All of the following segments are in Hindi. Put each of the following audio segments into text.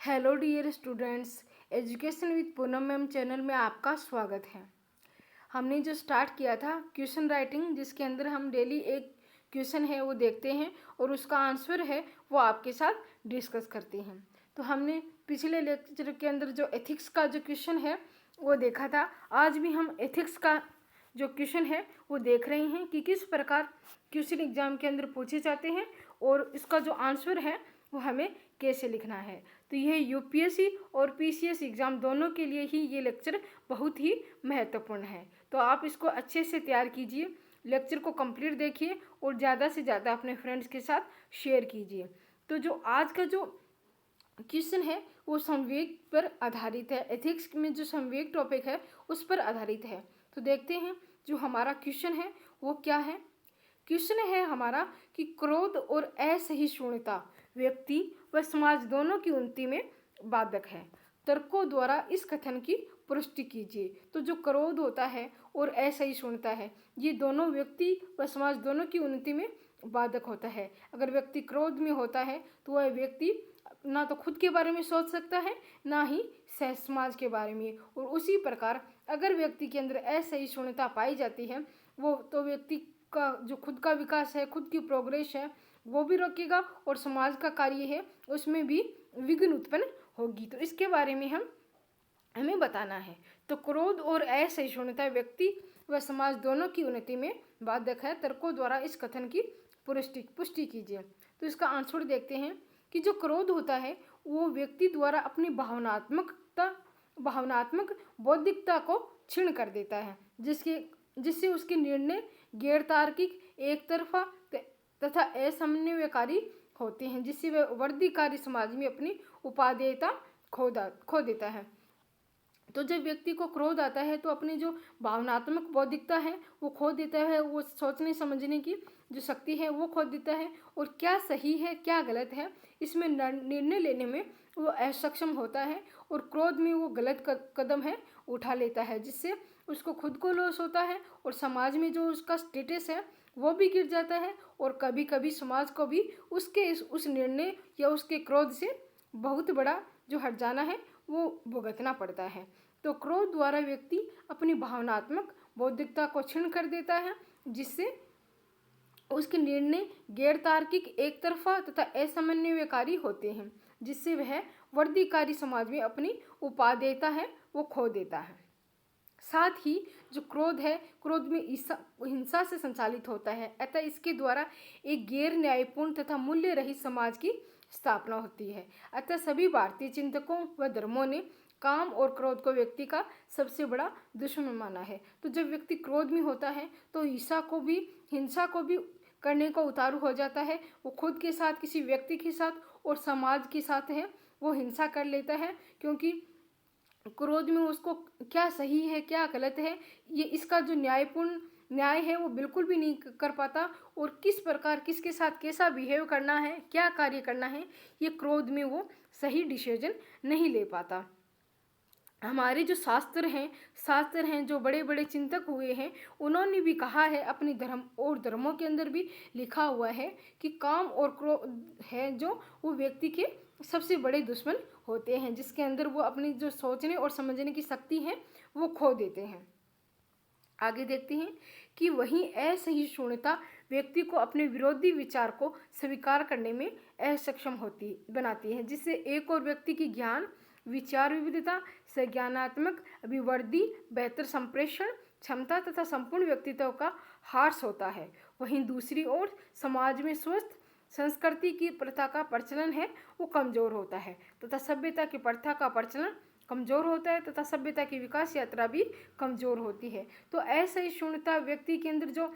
Hello dear students, education with Poonam ma'am channel में आपका स्वागत है। हमने जो स्टार्ट किया था क्वेश्चन राइटिंग, जिसके अंदर हम डेली एक क्वेश्चन है वो देखते हैं और उसका आंसर है वो आपके साथ डिस्कस करते हैं। तो हमने पिछले लेक्चर के अंदर जो एथिक्स का जो क्वेश्चन है वो देखा था। आज भी हम एथिक्स का जो क्वेश्चन है वो देख रहे हैं कि किस प्रकार क्वेश्चन एग्जाम के अंदर पूछे जाते हैं और इसका जो आंसर है वो हमें कैसे लिखना है। तो यह यूपीएससी और पीसीएस एग्ज़ाम दोनों के लिए ही ये लेक्चर बहुत ही महत्वपूर्ण है। तो आप इसको अच्छे से तैयार कीजिए, लेक्चर को कंप्लीट देखिए और ज़्यादा से ज़्यादा अपने फ्रेंड्स के साथ शेयर कीजिए। तो जो आज का जो क्वेश्चन है वो संवेग पर आधारित है। एथिक्स में जो संवेग टॉपिक है उस पर आधारित है। तो देखते हैं जो हमारा क्वेश्चन है वो क्या है। क्वेश्चन है हमारा कि क्रोध और असहिष्णुता व्यक्ति व समाज दोनों की उन्नति में बाधक है। तर्कों द्वारा इस कथन की पुष्टि कीजिए। तो जो क्रोध होता है और असहिष्णुता है ये दोनों व्यक्ति व समाज दोनों की उन्नति में बाधक होता है। अगर व्यक्ति क्रोध में होता है तो वह व्यक्ति ना तो खुद के बारे में सोच सकता है ना ही समाज के बारे में। और उसी प्रकार अगर व्यक्ति के अंदर असहिष्णुता पाई जाती है वो तो व्यक्ति का जो खुद का विकास है, खुद की प्रोग्रेस है वो भी रोकेगा और समाज का कार्य है उसमें भी विघ्न उत्पन्न होगी। तो इसके बारे में हमें बताना है। तो क्रोध और असहिष्णुता व्यक्ति व समाज दोनों की उन्नति में बाधक है। तर्कों द्वारा इस कथन की पुष्टि कीजिए। तो इसका आंसर देखते हैं कि जो क्रोध होता है वो व्यक्ति द्वारा अपनी भावनात्मक बौद्धिकता को क्षीण कर देता है, जिससे उसके निर्णय गैर तार्किक, एक तरफा तथा असमन्वयकारी होते हैं, जिससे वह वर्दीकारी समाज में अपनी उपादेयता खो देता है। तो जब व्यक्ति को क्रोध आता है तो अपनी जो भावनात्मक बौद्धिकता है वो खो देता है, वो सोचने समझने की जो शक्ति है वो खो देता है और क्या सही है क्या गलत है इसमें निर्णय लेने में वो असक्षम होता है और क्रोध में वो गलत कदम है उठा लेता है, जिससे उसको खुद को लॉस होता है और समाज में जो उसका स्टेटस है वो भी गिर जाता है और कभी कभी समाज को भी उसके उस निर्णय या उसके क्रोध से बहुत बड़ा जो हर्जाना है वो भुगतना पड़ता है। तो क्रोध द्वारा व्यक्ति अपनी भावनात्मक बौद्धिकता को क्षीण कर देता है, जिससे उसके निर्णय गैर तार्किक, एक तरफा तथा असमन्वयकारी होते हैं, जिससे वह वर्दीकारी समाज में अपनी उपादेयता है वो खो देता है। साथ ही जो क्रोध है, क्रोध में हिंसा से संचालित होता है, अतः इसके द्वारा एक गैर न्यायपूर्ण तथा मूल्य रहित समाज की स्थापना होती है। अतः सभी भारतीय चिंतकों व धर्मों ने काम और क्रोध को व्यक्ति का सबसे बड़ा दुश्मन माना है। तो जब व्यक्ति क्रोध में होता है तो हिंसा को भी करने को उतारू हो जाता है। वो खुद के साथ, किसी व्यक्ति के साथ और समाज के साथ है वो हिंसा कर लेता है, क्योंकि क्रोध में उसको क्या सही है क्या गलत है ये इसका जो न्याय है वो बिल्कुल भी नहीं कर पाता और किस प्रकार किसके साथ कैसा बिहेव करना है, क्या कार्य करना है, ये क्रोध में वो सही डिसीजन नहीं ले पाता। हमारे जो शास्त्र हैं जो बड़े बड़े चिंतक हुए हैं उन्होंने भी कहा है, अपनी धर्मों के अंदर भी लिखा हुआ है कि काम और क्रोध है जो वो व्यक्ति के सबसे बड़े दुश्मन होते हैं, जिसके अंदर वो अपनी जो सोचने और समझने की शक्ति है वो खो देते हैं। आगे देखते हैं कि वहीं असहिष्णुता व्यक्ति को अपने विरोधी विचार को स्वीकार करने में असक्षम बनाती है, जिससे एक और व्यक्ति की ज्ञान, विचार विविधता, संज्ञानात्मक अभिवृद्धि, बेहतर संप्रेषण क्षमता तथा संपूर्ण व्यक्तित्व का ह्रास होता है। वहीं दूसरी ओर समाज में स्वस्थ संस्कृति की प्रथा का प्रचलन है वो कमजोर होता है तथा सभ्यता की प्रथा का प्रचलन कमजोर होता है तथा सभ्यता की विकास यात्रा भी कमजोर होती है। तो असहिष्णुता व्यक्ति के अंदर जो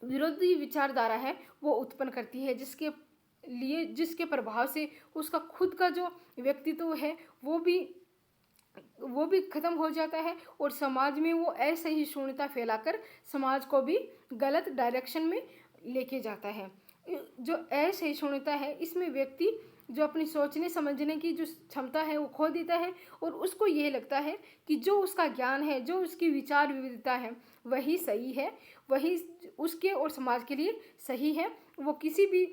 विरोधी विचारधारा है वो उत्पन्न करती है, जिसके प्रभाव से उसका खुद का जो व्यक्तित्व है वो भी खत्म हो जाता है और समाज में वो असहिष्णुता फैलाकर समाज को भी गलत डायरेक्शन में लेके जाता है। जो असहिष्णुता है इसमें व्यक्ति जो अपनी सोचने समझने की जो क्षमता है वो खो देता है और उसको ये लगता है कि जो उसका ज्ञान है, जो उसकी विचार विविधता है वही सही है, वही उसके और समाज के लिए सही है। वो किसी भी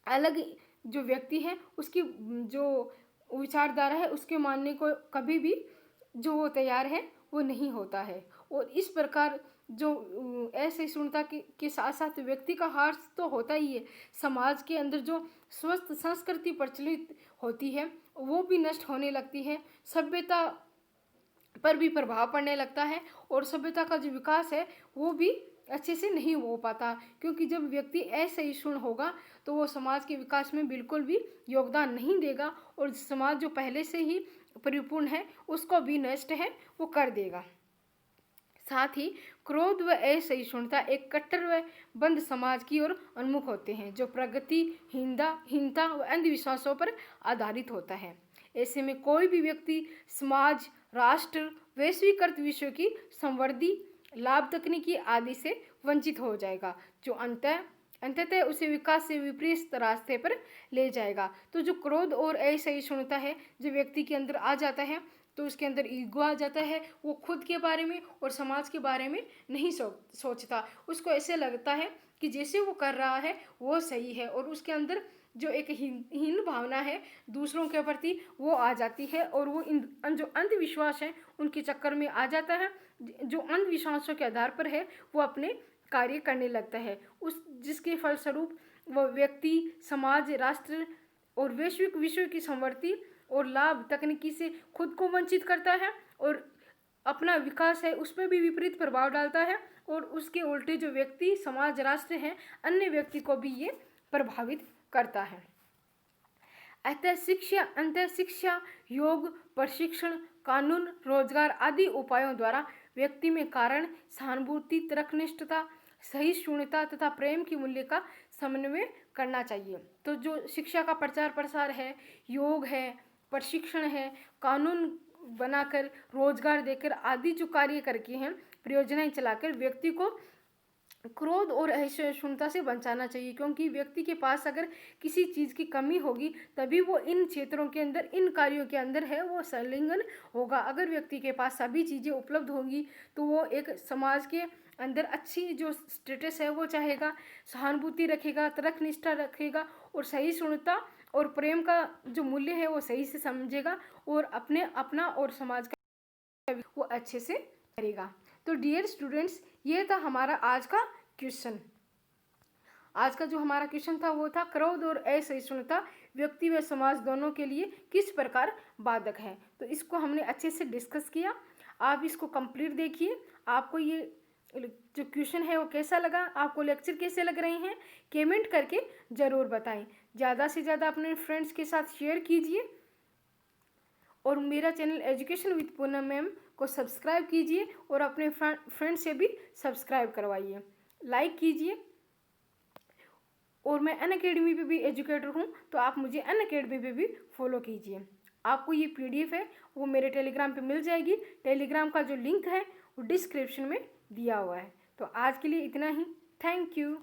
अलग जो व्यक्ति है उसकी जो विचारधारा है उसके मानने को कभी भी जो वो तैयार है वो नहीं होता है। और इस प्रकार जो असहिष्णुता के साथ साथ व्यक्ति का हार्स तो होता ही है, समाज के अंदर जो स्वस्थ संस्कृति प्रचलित होती है वो भी नष्ट होने लगती है, सभ्यता पर भी प्रभाव पड़ने लगता है और सभ्यता का जो विकास है वो भी अच्छे से नहीं हो पाता, क्योंकि जब व्यक्ति असहिष्णु होगा तो वो समाज के विकास में बिल्कुल भी योगदान नहीं देगा और समाज जो पहले से ही परिपूर्ण है उसको भी नष्ट है वो कर देगा। साथ ही क्रोध व असहिष्णुता एक कट्टर व बंद समाज की ओर उन्मुख होते हैं जो प्रगति हीनता व अंधविश्वासों पर आधारित होता है। ऐसे में कोई भी व्यक्ति समाज, राष्ट्र, वैश्वीकृत विश्व की समृद्धि, लाभ, तकनीकी आदि से वंचित हो जाएगा, जो अंततः उसे विकास से विपरीत रास्ते पर ले जाएगा। तो जो क्रोध और असहिष्णुता है जो व्यक्ति के अंदर आ जाता है तो उसके अंदर ईगो आ जाता है, वो खुद के बारे में और समाज के बारे में नहीं सोचता। उसको ऐसे लगता है कि जैसे वो कर रहा है वो सही है और उसके अंदर जो एक हीन भावना है दूसरों के प्रति वो आ जाती है और वो इन जो अंधविश्वास है उनके चक्कर में आ जाता है, जो अंधविश्वासों के आधार पर है वो अपने कार्य करने लगता है, उस जिसके फलस्वरूप वो व्यक्ति, समाज, राष्ट्र और वैश्विक विश्व की समृद्धि और लाभ, तकनीकी से खुद को वंचित करता है और अपना विकास है उस पर भी विपरीत प्रभाव डालता है और उसके उल्टे जो व्यक्ति, समाज, राष्ट्र हैं अन्य व्यक्ति को भी ये प्रभावित करता है। अंतः शिक्षा, योग, प्रशिक्षण, कानून, रोजगार आदि उपायों द्वारा व्यक्ति में कारण, सहानुभूति, तर्कनिष्ठता, सहिष्णुता तथा प्रेम की मूल्य का समन्वय करना चाहिए। तो जो शिक्षा का प्रचार प्रसार है, योग है, प्रशिक्षण है, कानून बनाकर, रोजगार देकर आदि जो कार्य करके हैं, परियोजनाएं चलाकर व्यक्ति को क्रोध और असहिष्णुता से बचाना चाहिए, क्योंकि व्यक्ति के पास अगर किसी चीज़ की कमी होगी तभी वो इन क्षेत्रों के अंदर, इन कार्यों के अंदर है वो संलग्न होगा। अगर व्यक्ति के पास सभी चीज़ें उपलब्ध होंगी तो वो एक समाज के अंदर अच्छी जो स्टेटस है वो चाहेगा, सहानुभूति रखेगा, तर्कनिष्ठा रखेगा और सहिष्णुता और प्रेम का जो मूल्य है वो सही से समझेगा और अपना और समाज का वो अच्छे से करेगा। तो डियर स्टूडेंट्स, ये था हमारा आज का क्वेश्चन। आज का जो हमारा क्वेश्चन था वो था क्रोध और असहिष्णुता व्यक्ति व समाज दोनों के लिए किस प्रकार बाधक है। तो इसको हमने अच्छे से डिस्कस किया। आप इसको कंप्लीट देखिए। आपको ये जो क्वेश्चन है वो कैसा लगा, आपको लेक्चर कैसे लग रहे हैं, कमेंट करके ज़रूर बताएं। ज़्यादा से ज़्यादा अपने फ्रेंड्स के साथ शेयर कीजिए और मेरा channel education with Poonam ma'am को सब्सक्राइब कीजिए और अपने फ्रेंड से भी सब्सक्राइब करवाइए, लाइक कीजिए। और मैं अनअकैडमी पे भी एजुकेटर हूँ, तो आप मुझे अनअकैडमी पे भी फॉलो कीजिए। आपको ये PDF है वो मेरे टेलीग्राम पे मिल जाएगी। टेलीग्राम का जो लिंक है वो डिस्क्रिप्शन में दिया हुआ है। तो आज के लिए इतना ही। Thank you.